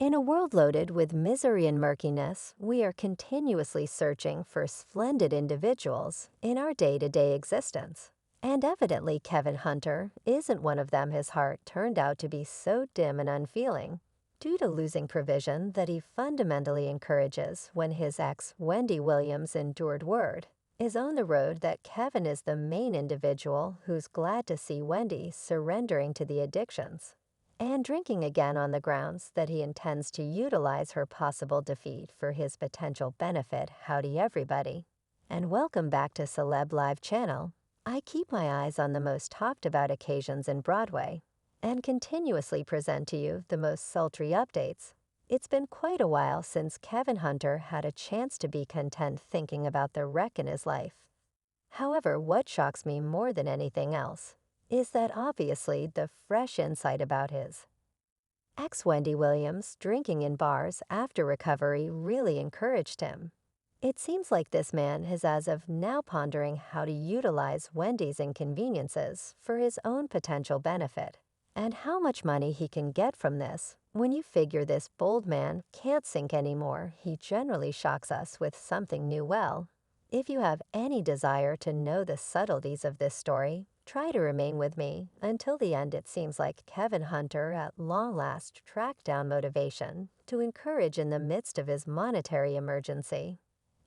In a world loaded with misery and murkiness, we are continuously searching for splendid individuals in our day-to-day existence. And evidently Kevin Hunter isn't one of them. His heart turned out to be so dim and unfeeling due to losing provision that he fundamentally encourages when his ex, Wendy Williams' endured word is on the road that Kevin is the main individual who's glad to see Wendy surrendering to the addictions and drinking again on the grounds that he intends to utilize her possible defeat for his potential benefit. Howdy everybody, and welcome back to Celeb Live channel. I keep my eyes on the most talked about occasions in Broadway and continuously present to you the most sultry updates. It's been quite a while since Kevin Hunter had a chance to be content thinking about the wreck in his life. However, what shocks me more than anything else is that obviously the fresh insight about his ex Wendy Williams drinking in bars after recovery really encouraged him. It seems like this man is as of now pondering how to utilize Wendy's inconveniences for his own potential benefit, and how much money he can get from this. When you figure this bold man can't sink anymore, he generally shocks us with something new. Well, if you have any desire to know the subtleties of this story, try to remain with me until the end. It seems like Kevin Hunter at long last tracked down motivation to encourage in the midst of his monetary emergency.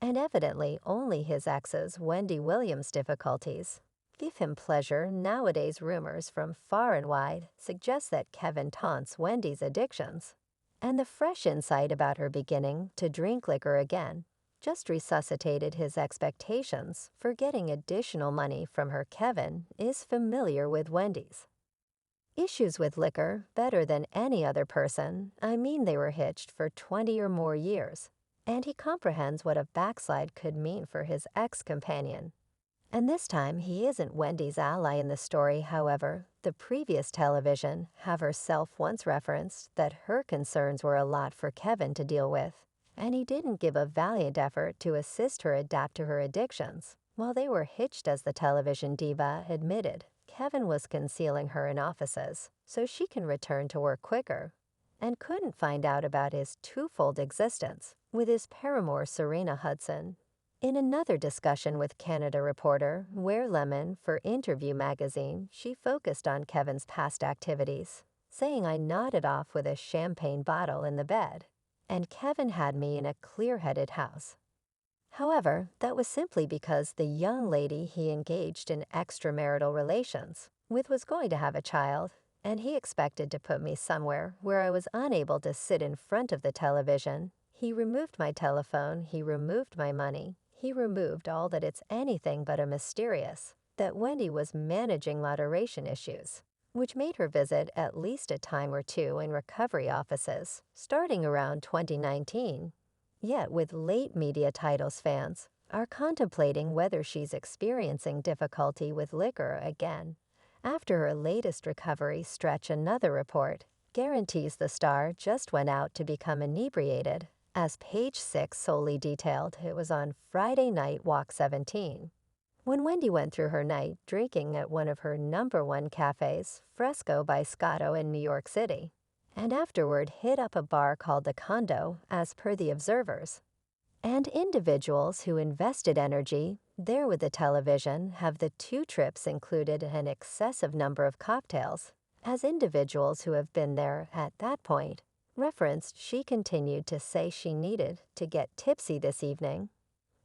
And evidently only his ex's Wendy Williams' difficulties give him pleasure. Nowadays rumors from far and wide suggest that Kevin taunts Wendy's addictions, and the fresh insight about her beginning to drink liquor again just resuscitated his expectations for getting additional money from her. Kevin is familiar with Wendy's issues with liquor better than any other person. I mean, they were hitched for 20 or more years, and he comprehends what a backslide could mean for his ex-companion. And this time he isn't Wendy's ally in the story. However, the previous television have herself once referenced that her concerns were a lot for Kevin to deal with, and he didn't give a valiant effort to assist her adapt to her addictions. While they were hitched, as the television diva admitted, Kevin was concealing her in offices so she can return to work quicker, and couldn't find out about his twofold existence with his paramour Serena Hudson. In another discussion with Canada reporter Ware Lemon for Interview magazine, she focused on Kevin's past activities, saying, "I nodded off with a champagne bottle in the bed, and Kevin had me in a clear-headed house. However, that was simply because the young lady he engaged in extramarital relations with was going to have a child, and he expected to put me somewhere where I was unable to sit in front of the television. He removed my telephone, he removed my money, he removed all that. It's anything but a mysterious that Wendy was managing moderation issues, which made her visit at least a time or two in recovery offices, starting around 2019. Yet with late media titles, fans are contemplating whether she's experiencing difficulty with liquor again after her latest recovery stretch. Another report guarantees the star just went out to become inebriated. As Page 6 solely detailed, it was on Friday night, Walk 17, when Wendy went through her night drinking at one of her #1 cafes, Fresco by Scotto in New York City, and afterward hit up a bar called the Condo, as per the observers. And individuals who invested energy there with the television have the two trips included an excessive number of cocktails, as individuals who have been there at that point referenced. She continued to say she needed to get tipsy this evening.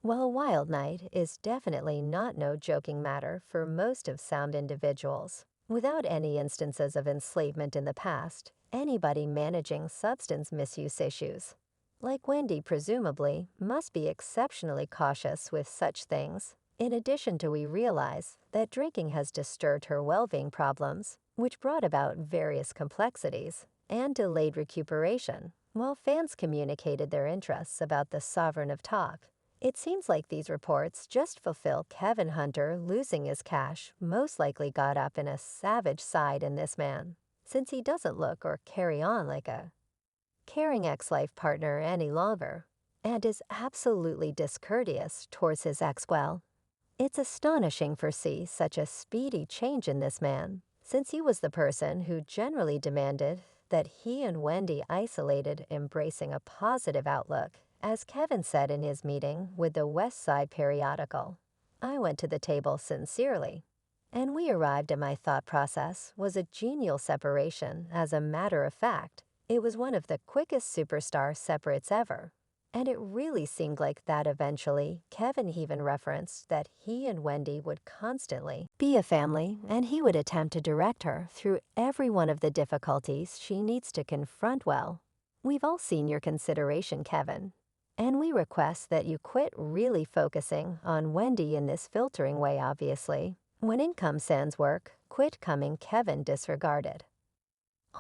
While a wild night is definitely not no joking matter for most of sound individuals, without any instances of enslavement in the past, anybody managing substance misuse issues like Wendy presumably must be exceptionally cautious with such things. In addition to, we realize that drinking has disturbed her well-being problems, which brought about various complexities and delayed recuperation. While fans communicated their interests about the Sovereign of Talk, it seems like these reports just fulfill Kevin Hunter losing his cash most likely got up in a savage side in this man, since he doesn't look or carry on like a caring ex-life partner any longer, and is absolutely discourteous towards his ex. Well, it's astonishing to see such a speedy change in this man, since he was the person who generally demanded that he and Wendy isolated, embracing a positive outlook, as Kevin said in his meeting with the West Side periodical. I went to the table sincerely, and we arrived at my thought process was a genial separation. As a matter of fact, it was one of the quickest superstar separates ever. And it really seemed like that eventually. Kevin even referenced that he and Wendy would constantly be a family, and he would attempt to direct her through every one of the difficulties she needs to confront well. We've all seen your consideration, Kevin, and we request that you quit really focusing on Wendy in this filtering way, obviously. When income sans work, quit coming, Kevin disregarded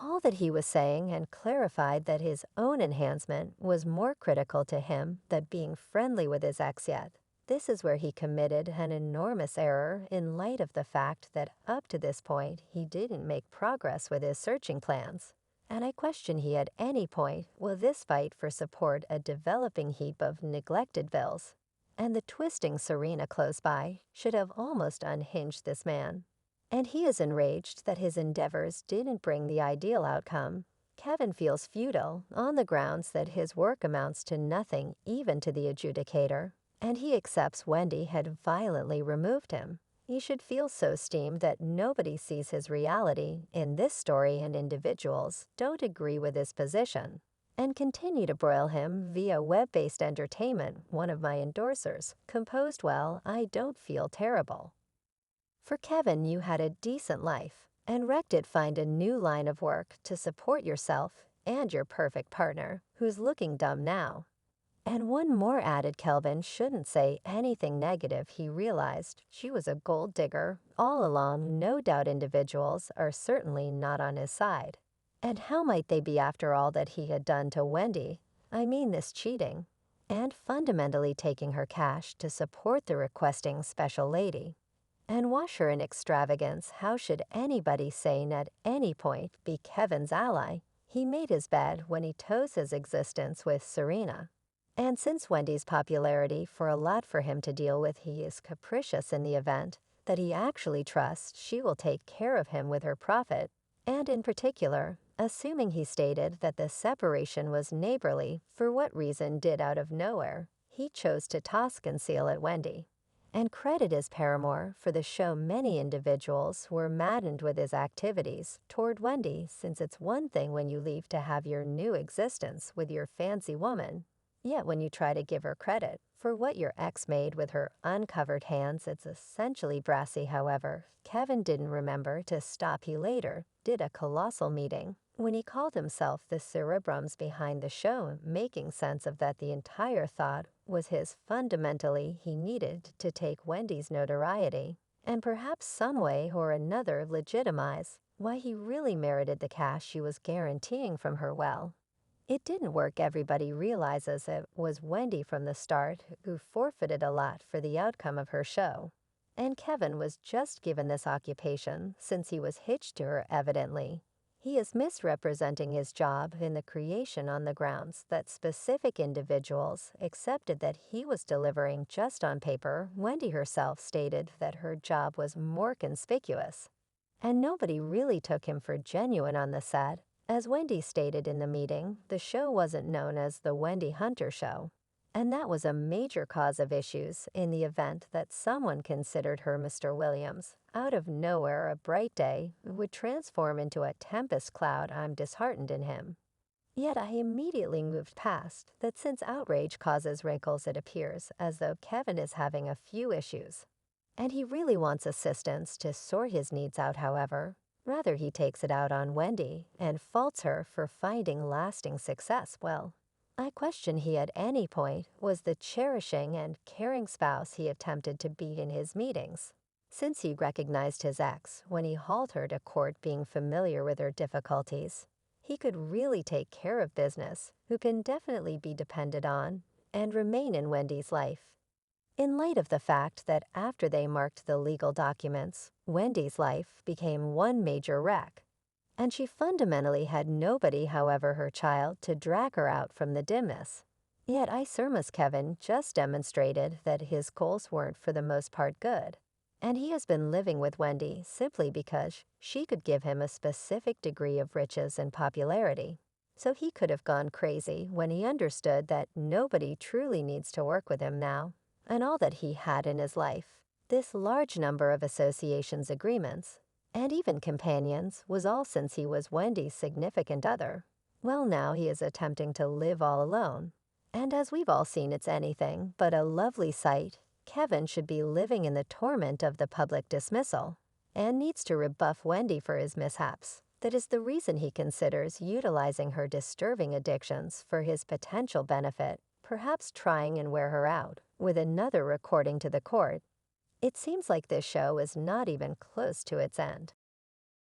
all that he was saying and clarified that his own enhancement was more critical to him than being friendly with his ex yet. This is where he committed an enormous error in light of the fact that up to this point he didn't make progress with his searching plans. And I question he at any point will this fight for support a developing heap of neglected bills. And the twisting Serena close by should have almost unhinged this man. And he is enraged that his endeavors didn't bring the ideal outcome. Kevin feels futile on the grounds that his work amounts to nothing even to the adjudicator, and he accepts Wendy had violently removed him. He should feel so steamed that nobody sees his reality in this story, and individuals don't agree with his position and continue to broil him via web-based entertainment. One of my endorsers composed, "Well, I don't feel terrible." For Kevin, you had a decent life and wrecked it. Find a new line of work to support yourself and your perfect partner, who's looking dumb now. And one more added, Kelvin shouldn't say anything negative. He realized she was a gold digger all along. No doubt individuals are certainly not on his side. And how might they be after all that he had done to Wendy? I mean this cheating, and fundamentally taking her cash to support the requesting special lady and wash her in extravagance. How should anybody sane at any point be Kevin's ally? He made his bed when he toes his existence with Serena. And since Wendy's popularity for a lot for him to deal with, he is capricious in the event that he actually trusts she will take care of him with her profit. And in particular, assuming he stated that the separation was neighborly, for what reason did out of nowhere, he chose to toss conceal at Wendy and credit his paramour for the show. Many individuals were maddened with his activities toward Wendy, since it's one thing when you leave to have your new existence with your fancy woman, yet when you try to give her credit for what your ex made with her uncovered hands, it's essentially brassy. However, Kevin didn't remember to stop. He later did a colossal meeting when he called himself the cerebrums behind the show, making sense of that. The entire thought was his. Fundamentally, he needed to take Wendy's notoriety and perhaps some way or another legitimize why he really merited the cash she was guaranteeing from her. Well, it didn't work. Everybody realizes it was Wendy from the start who forfeited a lot for the outcome of her show. And Kevin was just given this occupation since he was hitched to her. Evidently, he is misrepresenting his job in the creation on the grounds that specific individuals accepted that he was delivering just on paper. Wendy herself stated that her job was more conspicuous, and nobody really took him for genuine on the set. As Wendy stated in the meeting, the show wasn't known as the Wendy Hunter Show, and that was a major cause of issues in the event that someone considered her Mr. Williams. Out of nowhere, a bright day would transform into a tempest cloud. I'm disheartened in him. Yet I immediately moved past that. Since outrage causes wrinkles, it appears as though Kevin is having a few issues, and he really wants assistance to sort his needs out. However, rather he takes it out on Wendy and faults her for finding lasting success. Well, I question he at any point was the cherishing and caring spouse he attempted to be in his meetings, since he recognized his ex when he hauled her to court. Being familiar with her difficulties, he could really take care of business, who can definitely be depended on and remain in Wendy's life. In light of the fact that after they marked the legal documents, Wendy's life became one major wreck, and she fundamentally had nobody, however, her child, to drag her out from the dimness. Yet I surmise Kevin just demonstrated that his goals weren't for the most part good, And he has been living with Wendy simply because she could give him a specific degree of riches and popularity. So he could have gone crazy when he understood that nobody truly needs to work with him now, and all that he had in his life. This large number of associations agreements, and even companions, was all since he was Wendy's significant other. Well, now he is attempting to live all alone. And as we've all seen, it's anything but a lovely sight. Kevin should be living in the torment of the public dismissal, and needs to rebuff Wendy for his mishaps. That is the reason he considers utilizing her disturbing addictions for his potential benefit, perhaps trying and wear her out with another recording to the court. It seems like this show is not even close to its end.